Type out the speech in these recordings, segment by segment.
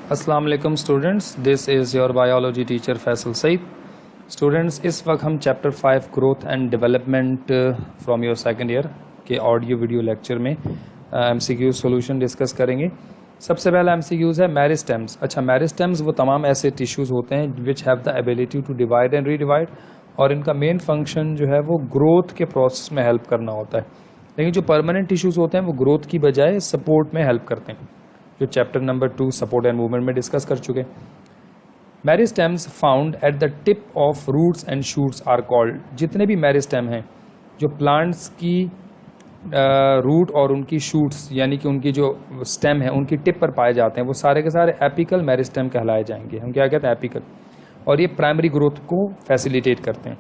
अस्सलाम वालेकुम students, this is your biology teacher Faisal Saeed. Students, इस वक्त हम chapter 5 growth and development from your second year के ऑडियो वीडियो लेक्चर में एमसीक्यू सॉल्यूशन डिस्कस करेंगे। सबसे पहला एमसीक्यूज़ है मेरिस्टेम्स। अच्छा, मेरिस्टेम्स वो तमाम ऐसे टिश्यूज़ होते हैं which have the ability to divide and redivide, और इनका मेन फंक्शन जो है वो ग्रोथ के प्रोसेस में हेल्प करना होता है। लेकिन जो परमानेंट टिश्यूज़ होते हैं वो ग्रोथ की बजाय सपोर्ट में हेल्प करते हैं, जो chapter number 2 support and movement में डिस्कस कर चुके। Meristems found at the tip of roots and shoots are called. जितने भी मेरिस्टेम हैं जो प्लांट्स की रूट और उनकी शूट्स यानी कि उनकी जो स्टेम है उनकी टिप पर पाए जाते हैं, वो सारे के सारे एपिकल मेरिस्टेम कहलाए जाएंगे। हम क्या कहते हैं? एपिकल। और ये प्राइमरी ग्रोथ को फैसिलिटेट करते हैं।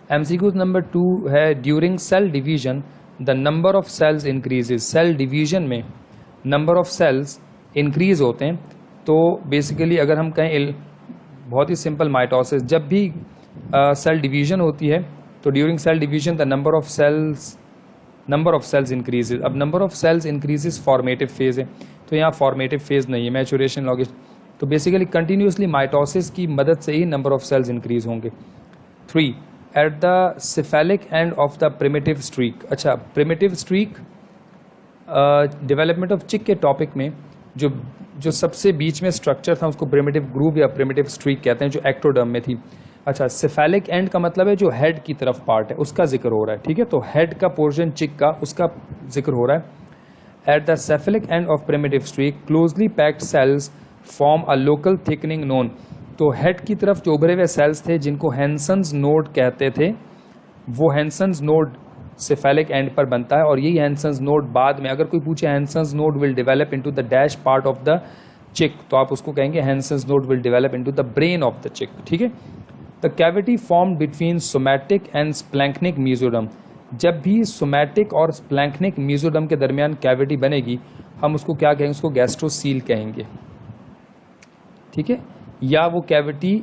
एमसीक्यू नंबर 2 है, during cell division the number of cells increases. Cell division में नंबर ऑफ सेल्स इंक्रीज होते हैं। तो बेसिकली अगर हम कहें बहुत ही सिंपल, माइटोसिस, जब भी सेल डिवीजन होती है तो during cell division the number of cells increases. अब number of cells increases formative phase है, तो यहाँ फॉर्मेटिव फेज नहीं है, मैचुरेशन लॉगिश। तो बेसिकली कंटिन्यूसली माइटोसिस की मदद से ही नंबर ऑफ सेल्स इंक्रीज होंगे। 3, at the cephalic end of the primitive streak. अच्छा, प्रिमिटिव स्ट्रीक डेवलपमेंट ऑफ चिक के टॉपिक में जो सबसे बीच में स्ट्रक्चर था उसको प्रिमिटिव ग्रूव या प्रिमिटिव स्ट्रीक कहते हैं, जो एक्टोडर्म में थी। अच्छा, सिफेलिक एंड का मतलब है जो हेड की तरफ पार्ट है उसका जिक्र हो रहा है, ठीक है। तो हेड का पोर्शन चिक का, उसका जिक्र हो रहा है। At the cephalic end of primitive streak closely packed cells form a local thickening known. तो हेड की तरफ जो उभरे हुए सेल्स थे जिनको हैंसन्स नोड कहते थे, वो हैंसन्स नोड सिफेलिक एंड पर बनता है। और यही हैंसन्स नोड बाद में, अगर कोई पूछे Hensen's node will develop into the dash part of the chick, तो आप उसको कहेंगे Hensen's node will develop into the brain of the chick, ठीक है। The cavity formed between somatic and splanchnic mesoderm. जब भी सोमैटिक और स्प्लैंक्निक मीजोडम के दरमियान कैविटी बनेगी, हम उसको क्या कहेंगे? उसको गैस्ट्रोसील कहेंगे, ठीक है। या वो कैविटी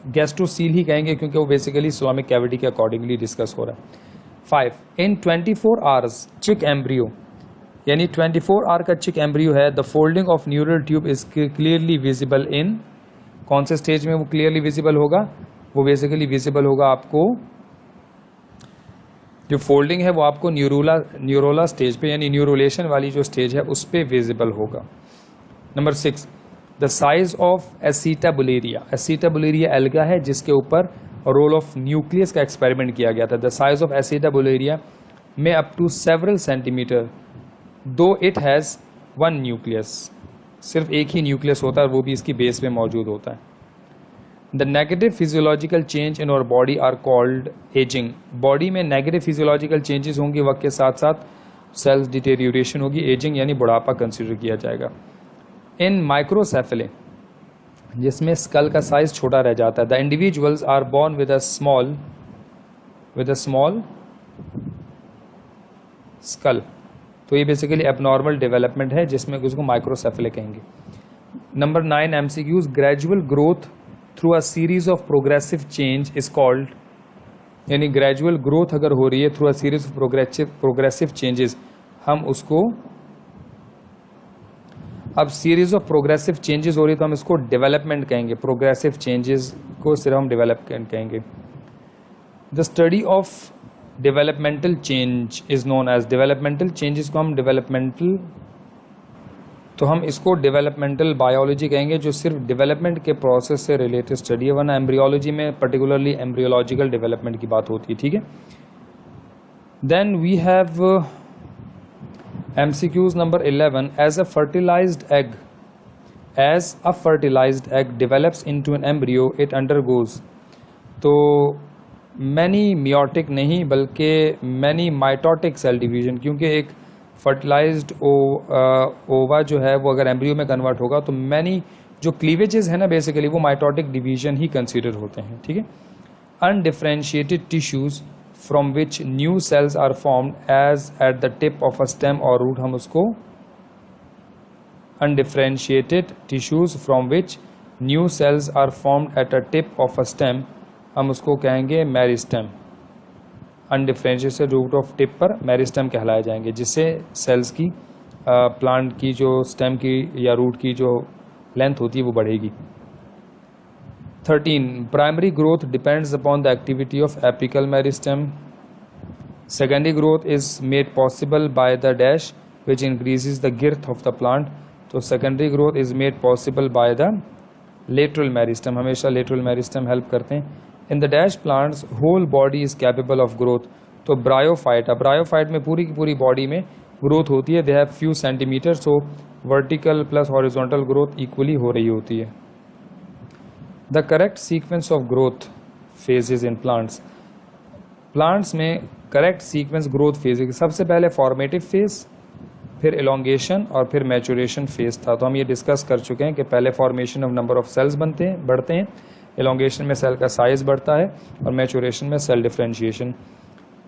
गैस्ट्रोसील ही कहेंगे क्योंकि वो बेसिकली स्टोमैक कैविटी के अकॉर्डिंगली डिस्कस हो रहा है। 5, इन 24 आवर्स चिक एम्ब्रियो, यानी 24 आवर का चिक एम्ब्रियो है, the folding of neural tube is clearly visible in. कौन से स्टेज में वो क्लियरली विजिबल होगा? वो बेसिकली विजिबल होगा आपको, जो फोल्डिंग है वो आपको न्यूरोला स्टेज पे, यानी न्यूरोलेशन वाली जो स्टेज है उस पे विजिबल होगा। Number 6, the size of Acetabularia. Acetabularia alga है जिसके ऊपर रोल ऑफ न्यूक्लियस का एक्सपेरिमेंट किया गया था। द साइज ऑफ एसिटाबुलेरिया में up to several centimetre, though it has one nucleus. सिर्फ एक ही न्यूक्लियस होता है, वो भी इसकी बेस में मौजूद होता है। The negative physiological change in our body are called ageing. Body में नेगेटिव फिजियोलॉजिकल चेंजेस होंगे, वक्त के साथ साथ सेल्स डिटेरियोरेशन होगी, एजिंग यानी बुढ़ापा कंसिडर किया जाएगा। इन माइक्रोसेफेले, जिसमें स्कल का साइज छोटा रह जाता है, the individuals are born with a small skull. तो ये बेसिकली एबनॉर्मल डेवलपमेंट है जिसमें उसको माइक्रोसेफेले कहेंगे। Number 9 MCQs, gradual growth through a series of progressive change is called. यानी ग्रेजुअल ग्रोथ अगर हो रही है through a series of progressive changes, हम उसको, अब सीरीज ऑफ प्रोग्रेसिव चेंजेस हो रही है तो हम इसको डेवलपमेंट कहेंगे। प्रोग्रेसिव चेंजेस को सिर्फ हम डेवलपमेंट कहेंगे। The study of developmental change is known as. Developmental changes को हम डेवलपमेंटल, तो हम इसको डेवलपमेंटल बायोलॉजी कहेंगे, जो सिर्फ डेवलपमेंट के प्रोसेस से रिलेटेड स्टडी है, वरना एम्ब्रियोलॉजी में पर्टिकुलरली एम्ब्रियोलॉजिकल डेवलपमेंट की बात होती है, ठीक है। Then we have MCQs number 11, as a fertilized egg develops into an embryo, it undergoes। तो मैनी मियोटिक नहीं बल्कि मैनी माइटोटिक सेल डिवीजन, क्योंकि एक फर्टिलाइज्ड ओवा जो है वो अगर एम्ब्रियो में कन्वर्ट होगा तो मैनी जो क्लीवेजेस है ना बेसिकली वो माइटोटिक डिवीजन ही कंसीडर होते हैं, ठीक है। Undifferentiated tissues from which new cells are formed as at the tip of a stem or root, हम उसको undifferentiated tissues from which new cells are formed at a tip of a stem, हम उसको कहेंगे meristem. Undifferentiated से root of tip पर meristem कहलाए जाएंगे, जिससे सेल्स की प्लांट की जो स्टेम की या रूट की जो लेंथ होती है वो बढ़ेगी। 13 primary growth depends upon the activity of apical meristem. Secondary growth is made possible by the dash which increases the girth of the plant. तो secondary growth is made possible by the lateral meristem, हमेशा lateral meristem help करते हैं। In the dash plants whole body is capable of growth. तो bryophyte, अब bryophyte में पूरी की पूरी बॉडी में ग्रोथ होती है, they have few centimetre, so vertical plus horizontal growth equally हो रही होती है। The correct sequence of growth phases in plants, plants में करेक्ट सीक्वेंस ग्रोथ फेजेज, सबसे पहले फॉर्मेटिव फेज, फिर एलोंगेशन और फिर मैचुरेशन फेज था। तो हम ये डिस्कस कर चुके हैं कि पहले formation of number of cells बढ़ते हैं, एलोंगेशन में सेल का साइज बढ़ता है और मैचुरेशन में cell differentiation.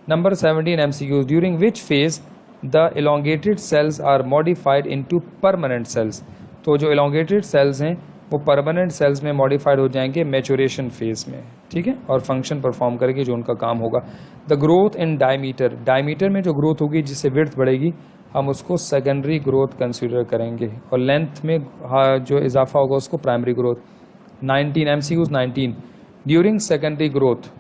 Number 17 MCQs, during which phase the elongated cells are modified into permanent cells. तो जो एलोंगेटेड सेल्स हैं वो परमानेंट सेल्स में मॉडिफाइड हो जाएंगे मैचुरेशन फेज में, ठीक है, और फंक्शन परफॉर्म करेंगे जो उनका काम होगा। The growth in diameter, diameter में जो ग्रोथ होगी जिससे विड्थ बढ़ेगी हम उसको सेकेंडरी ग्रोथ कंसीडर करेंगे, और लेंथ में जो इजाफा होगा उसको primary growth. 19 MCQs 19, during secondary growth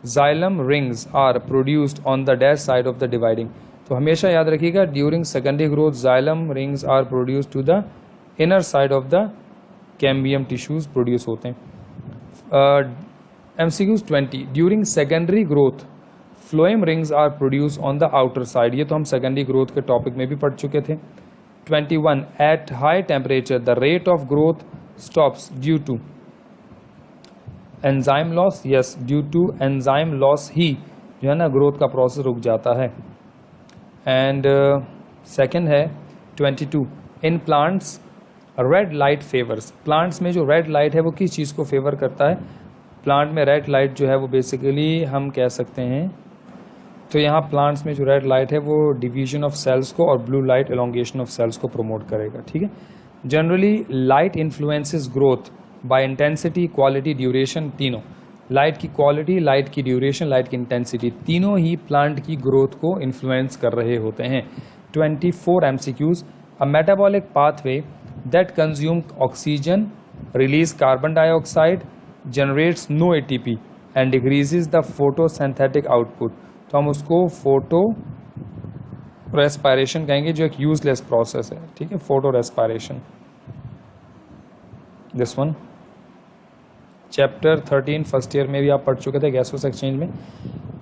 xylem rings are produced on the dash side of the dividing. तो हमेशा याद रखिएगा during secondary growth xylem rings are produced to the inner side of the cambium tissues produce होते हैं। MCQs 20, during secondary growth phloem rings are produce on the outer side. ये तो हम secondary growth के टॉपिक में भी पढ़ चुके थे। 21, at high temperature the rate of growth stops due to enzyme loss. Yes, due to enzyme loss ही जो है ना ग्रोथ का प्रोसेस रुक जाता है। एंड सेकेंड है 22, in plants red light favours. Plants में जो रेड लाइट है वो किस चीज़ को फेवर करता है? प्लांट में रेड लाइट जो है वो बेसिकली हम कह सकते हैं, तो यहाँ प्लांट्स में जो रेड लाइट है वो डिवीजन ऑफ सेल्स को और blue light elongation of cells को प्रमोट करेगा, ठीक है। Generally light influences growth by intensity, quality, duration, तीनों। लाइट की क्वालिटी, लाइट की ड्यूरेशन, लाइट की इंटेंसिटी, तीनों ही प्लांट की ग्रोथ को इन्फ्लुएंस कर रहे होते हैं। 24 MCQs, a metabolic pathway that consume oxygen, release carbon dioxide, generates no ATP and decreases the photosynthetic output. तो हम उसको फोटो रेस्पायरेशन कहेंगे जो एक यूजलेस प्रोसेस है, ठीक है, photo respiration. This one chapter 13 first year में भी आप पढ़ चुके थे गैसोस एक्सचेंज में।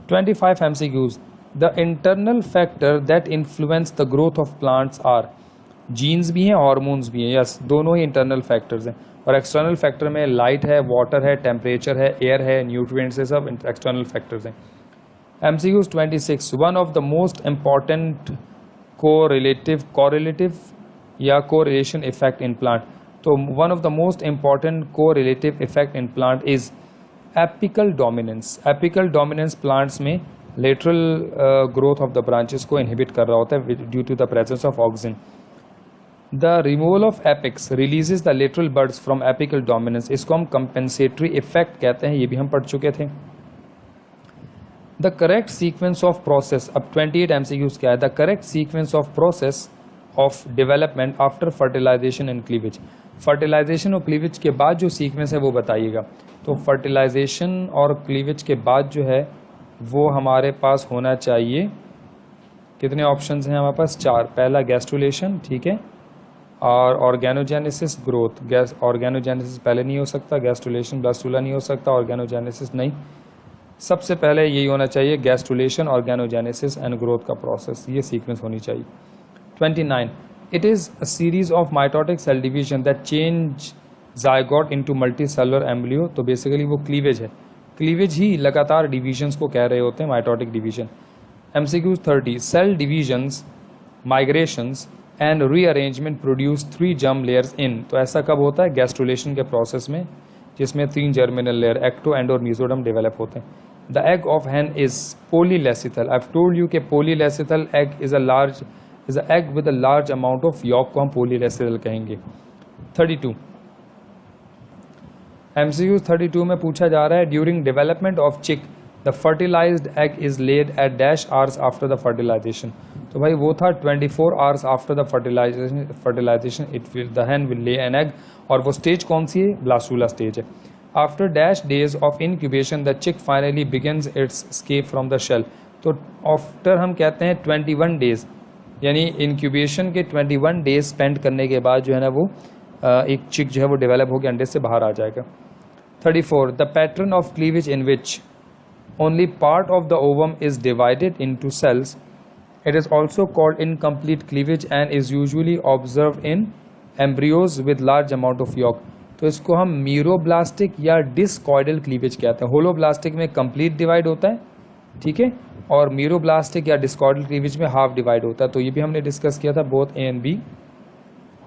25 MCQs, the internal factor that influence the growth of plants are, genes भी हैं, हार्मोन्स भी हैं, यस, दोनों ही इंटरनल फैक्टर्स हैं। और एक्सटर्नल फैक्टर में लाइट है, वाटर है, टेम्परेचर है, एयर है, न्यूट्रिएंट्स है, सब एक्सटर्नल फैक्टर्स हैं। MCQs 26, one of the most important correlative या कोरिलेशन इफेक्ट इन प्लांट। तो one of the most important correlative effect in plant is apical dominance. Apical dominance plants में lateral growth of the branches को inhibit कर रहा होता है due to the presence of oxygen. The removal of apex releases the lateral buds from apical dominance, इसको हम compensatory effect कहते हैं, ये भी हम पढ़ चुके थे। The correct sequence of process, अब 28 MCQs क्या है? The correct sequence of process of development after fertilisation and cleavage. Fertilisation और क्लीवेज के बाद जो सीक्वेंस है वो बताइएगा। तो फर्टिलाइजेशन और क्लीवेज के बाद जो है वो हमारे पास होना चाहिए, कितने ऑप्शंस हैं हमारे पास? 4। पहला गैस्ट्रुलेशन, ठीक है, और ऑर्गेनोजेनेसिस, ग्रोथ। गैस ऑर्गेनोजेनेसिस पहले नहीं हो सकता, गैस्ट्रुलेशन ब्लास्टुला नहीं हो सकता, ऑर्गेनोजेनेसिस नहीं। सबसे पहले यही होना चाहिए, गैस्ट्रुलेशन, ऑर्गेनोजेनेसिस एंड ग्रोथ का प्रोसेस, ये सीक्वेंस होनी चाहिए। 29, it is a series of mitotic cell division that change zygote into multicellular embryo. तो बेसिकली वो क्लीवेज है, क्लीवेज ही लगातार डिवीजन्स को कह रहे होते हैं, mitotic division. MCQs 30, cell divisions, migrations and rearrangement produce 3 germ layers in. तो ऐसा कब होता है? गैस्ट्रुलेशन के प्रोसेस में, जिसमें 3 जर्मिनल लेयर एक्टो, एंड और मीजोडर्म डेवलप होते हैं। The egg of hen is polylecithal. I have told you कि polylecithal egg is a egg with a large amount of yolk को हम पोलीलेसिथल कहेंगे। 32 MCQs 32 में पूछा जा रहा है, during development of chick the fertilised egg is laid at dash hours after the fertilisation. तो भाई वो था 24 hours after the fertilisation it will the hen will lay an egg, और वो स्टेज कौन सी है? ब्लास्टूला स्टेज है। After dash days of incubation the chick finally begins its escape from the shell. तो आफ्टर हम कहते हैं 21 डेज, यानी इंक्यूबेशन के 21 डेज स्पेंड करने के बाद जो है ना वो एक चिक जो है वो डेवलप होकर अंडे से बाहर आ जाएगा। 34 the pattern of cleavage in which only part of the ovum is divided into cells, it is also called incomplete cleavage and is usually observe in embryos with large amount of yolk. तो इसको हम meroblastic या discoidal cleavage कहते हैं। Holoblastic में complete divide होता है, ठीक है, और मीरोब्लास्टिक या डिस्कॉइडल क्लीवेज में हाफ डिवाइड होता है। तो ये भी हमने डिस्कस किया था, both A and B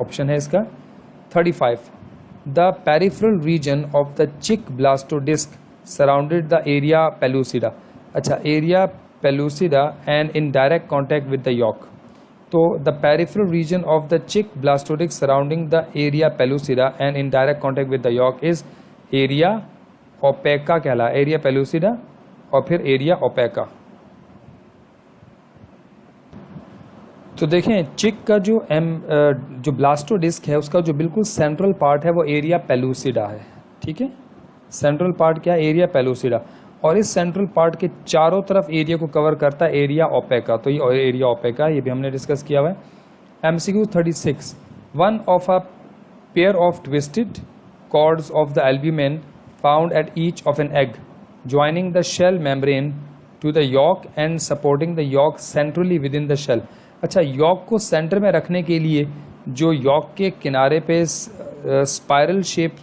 option है इसका। 35 the peripheral region of the chick blastodisc surrounded the area pellucida. अच्छा, area pellucida and in direct contact with the yolk. तो the peripheral region of the chick blastodisc surrounding the area pellucida and in direct contact with the yolk is area opaca कहला, area pellucida और फिर area ओपेका। तो देखें चिक का जो ब्लास्टोडिस्क है उसका जो बिल्कुल सेंट्रल पार्ट है वो एरिया पेलुसिडा है, ठीक है। सेंट्रल पार्ट क्या है? Area pellucida. और इस सेंट्रल पार्ट के चारों तरफ एरिया को कवर करता है एरिया ओपेका। तो ये एरिया ओपेका, ये भी हमने डिस्कस किया हुआ है। MCQ 36 one of a pair of twisted cords of the albumin found at each of an egg joining the shell membrane to the yolk and supporting the yolk centrally within the shell. अच्छा, yolk को centre में रखने के लिए जो yolk के किनारे पे स्पाइरल शेप,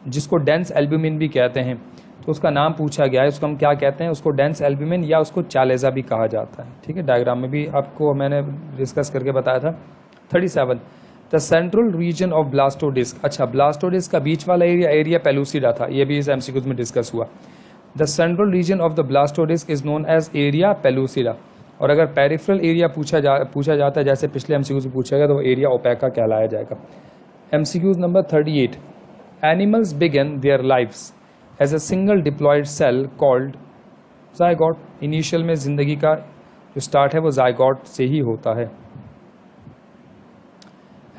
जिसको डेंस एल्ब्यूमिन भी कहते हैं, तो उसका नाम पूछा गया है। उसको हम क्या कहते हैं? उसको डेंस एल्ब्यूमिन या उसको चालेजा भी कहा जाता है, ठीक है। डायग्राम में भी आपको मैंने डिस्कस करके बताया था। 37 द सेंट्रल रीजन ऑफ ब्लास्टोडिस्क। अच्छा, ब्लास्टोडिस्क का बीच वाला एरिया एरिया पेलुसिडा था, ये भी इस MCQ में डिस्कस हुआ। The central region of the blastodisc is known as area pellucida. और अगर पेरिफेरल एरिया पूछा जाता है, जैसे पिछले MCQ से पूछा गया, तो वो एरिया ओपेका कहलाया जाएगा। MCQ number 38 animals begin their lives as a single diploid cell called zygote. Initial में जिंदगी का जो स्टार्ट है वो जायगोट से ही होता है।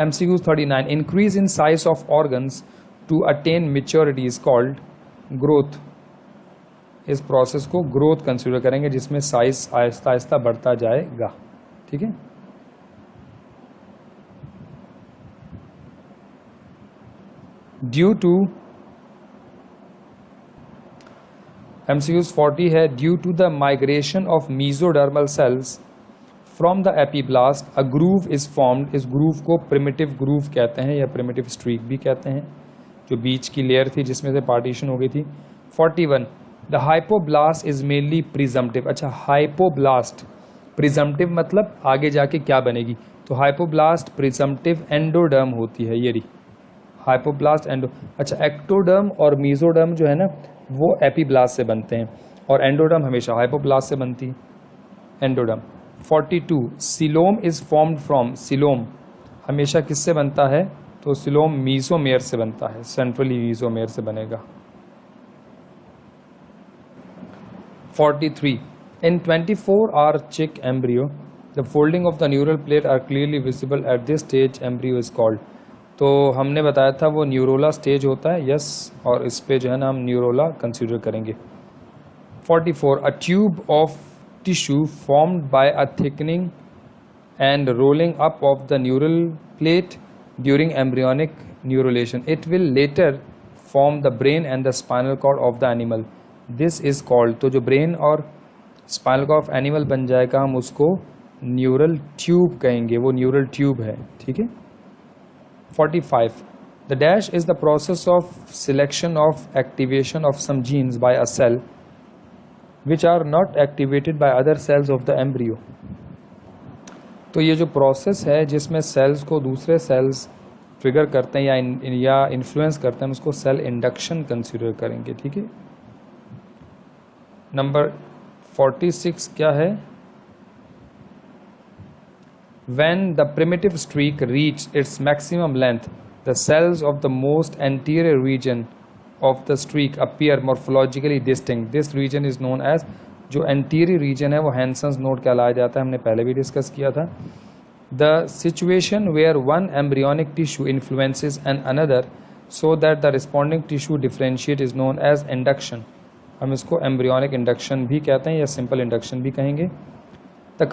MCQ 39 increase in size of organs to attain maturity is called growth. इस प्रोसेस को ग्रोथ कंसीडर करेंगे, जिसमें साइज आहिस्ता आहिस्ता बढ़ता जाएगा, ठीक है। ड्यू टू MCQ 40 है due to the migration of mesodermal cells from the epiblast a groove is formed. इस ग्रूव को प्रिमिटिव ग्रूव कहते हैं या प्रिमिटिव स्ट्रीक भी कहते हैं, जो बीच की लेयर थी जिसमें से पार्टीशन हो गई थी। 41 the hypoblast is mainly presumptive. अच्छा, हाइपोब्लास्ट प्रिजम्पटिव मतलब आगे जाके क्या बनेगी? तो हाइपोब्लास्ट प्रिजम्पटिव एंडोडर्म होती है, ये रही हाइपोब्लास्ट एंडो। अच्छा, एक्टोडर्म और मीजोडर्म जो है ना वो एपीब्लास्ट से बनते हैं, और एंडोडर्म हमेशा हाइपोब्लास्ट से बनती है, endoderm. 42 coelom is formed from. Coelom हमेशा किससे बनता है? तो सिलोम मीजोमेयर से बनता है, सेंट्रली मीजोमेयर से बनेगा। 43 in 24-hour chick embryo the folding of the neural plate are clearly visible at this stage embryo is called। तो हमने बताया था वो न्यूरोला स्टेज होता है, यस, और इस पे जो है ना हम न्यूरोला कंसीडर करेंगे। 44 a tube of tissue formed by a thickening and rolling up of the neural plate during embryonic neurulation it will later form the brain and the spinal cord of the animal this is called. तो जो brain और spinal cord of animal बन जाएगा हम उसको neural tube कहेंगे, वो neural tube है, ठीक है। 45 the dash is the process of selection of activation of some genes by a cell which are not activated by other cells of the embryo. तो ये जो प्रोसेस है जिसमें सेल्स को दूसरे सेल्स ट्रिगर करते हैं या इन्फ्लुएंस करते हैं, उसको सेल इंडक्शन कंसीडर करेंगे, ठीक है। नंबर 46 क्या है? When the primitive streak reached its maximum length, the cells of the most anterior region of the streak appear morphologically distinct. This region is known as, जो anterior region है वो Hansen's node कहलाया जाता है, हमने पहले भी डिस्कस किया था. The situation where one embryonic tissue influences another so that the responding tissue differentiate is known as induction. हम इसको embryonic induction भी कहते हैं या simple induction भी कहेंगे. The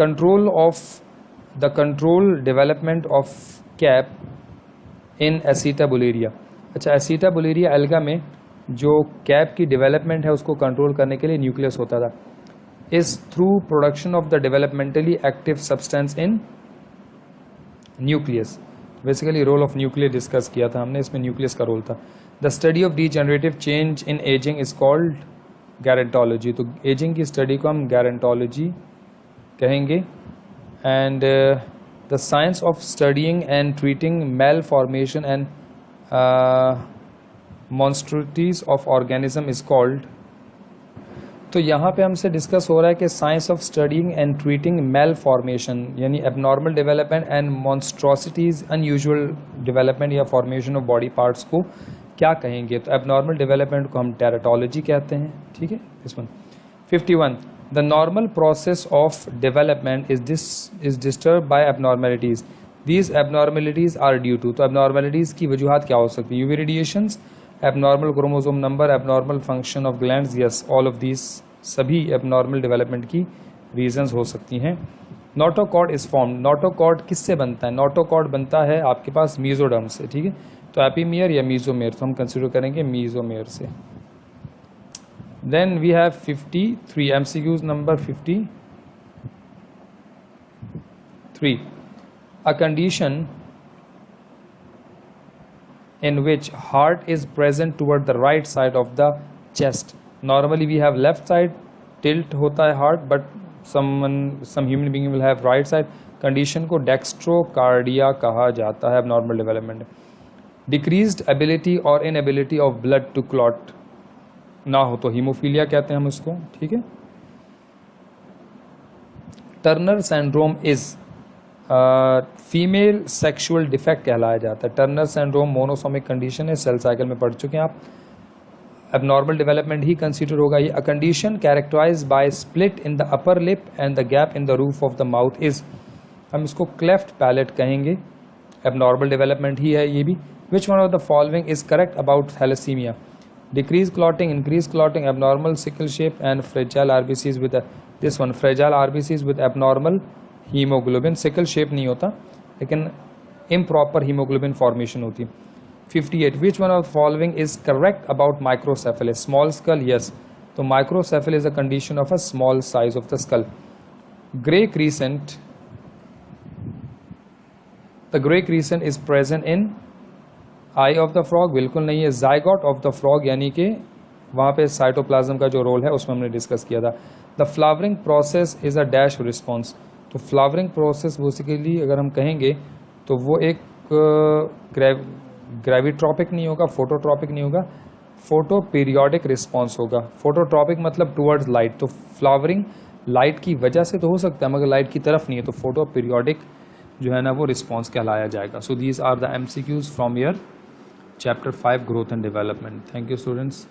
control development of cap in Acetobulleria. अच्छा, Acetobulleria alga में जो कैप की डेवलपमेंट है उसको कंट्रोल करने के लिए न्यूक्लियस होता था, is through production of the developmentally active substance in nucleus. Basically role of nucleus discuss किया था हमने, इसमें न्यूक्लियस का रोल था. The study of degenerative change in ageing is called gerontology. तो एजिंग की स्टडी को हम गैरेंटोलॉजी कहेंगे. And the science of studying and treating malformation and monstrosities of organism is called. तो यहाँ पे हमसे डिस्कस हो रहा है कि science of studying and treating malformation यानी abnormal development and monstrosities unusual development या फॉर्मेशन ऑफ बॉडी पार्ट्स को क्या कहेंगे. तो एबनॉर्मल डेवलपमेंट को हम टेराटोलॉजी कहते हैं. ठीक है. This one 51. The normal process of development is disturb by abnormalities. These abnormalities are due to. तो एबनॉर्मेलिटीज की वजूहत क्या हो सकती है. UV radiations, abnormal chromosome number, abnormal function of glands. Yes, all of these सभी एबनॉर्मल डेवलपमेंट की reasons हो सकती हैं. Notochord is formed. नोटोकॉर्ड किससे बनता है. नोटोकॉर्ड बनता है आपके पास मीजोडर्म से. ठीक है. तो एपीमियर या मीजोमेयर, तो हम कंसिडर करेंगे मीजोमेयर से. Then we have 53 MCQs. Number 53. A condition in which heart is present toward the right side of the chest. Normally we have left side tilt hota hai heart, but some human being will have right side. Condition को dextrocardia कहा जाता है. abnormal development. Decreased ability or inability of blood to clot ना हो तो haemophilia कहते हैं हम उसको. ठीक है. Turner syndrome is female sexual defect कहलाया जाता है. टर्नर सिंड्रोम मोनोसोमिक कंडीशन है, सेल साइकिल में पढ़ चुके हैं आप. एबनॉर्मल डेवलपमेंट ही कंसीडर होगा ये. A condition characterise by split in the upper lip and the gap in the roof of the mouth is, हम इसको क्लेफ्ट पैलेट कहेंगे. एबनॉर्मल डेवलपमेंट ही है ये भी. Which one of the following is correct about thalassaemia. Decrease clotting, increase clotting, abnormal sickle shape and fragile RBCs with this one. Fragile RBCs with abnormal haemoglobin. Sickle shape नहीं होता लेकिन improper haemoglobin formation होती है. 58. Which one of the following is correct about microcephalus. Small skull. Yes. तो microcephaly is a condition of a small size of the skull. Grey crescent. The grey crescent is present in eye of the frog. बिल्कुल नहीं है. Zygote of the frog यानी कि वहाँ पे cytoplasm का जो रोल है उसमें हमने डिस्कस किया था. The flowering process is a dash response. तो फ्लावरिंग प्रोसेस बेसिकली अगर हम कहेंगे तो वो एक ग्रेविट्रॉपिक नहीं होगा, फोटोट्रॉपिक नहीं होगा, फोटो पीरियोडिक रिस्पॉन्स होगा. फोटोट्रॉपिक मतलब टूवर्ड्स लाइट. तो फ्लावरिंग लाइट की वजह से तो हो सकता है मगर लाइट की तरफ नहीं है, तो फोटो पीरियोडिक जो है ना वो रिस्पॉन्स कहलाया जाएगा. So these are the MCQs from your chapter 5 growth and development. Thank you students.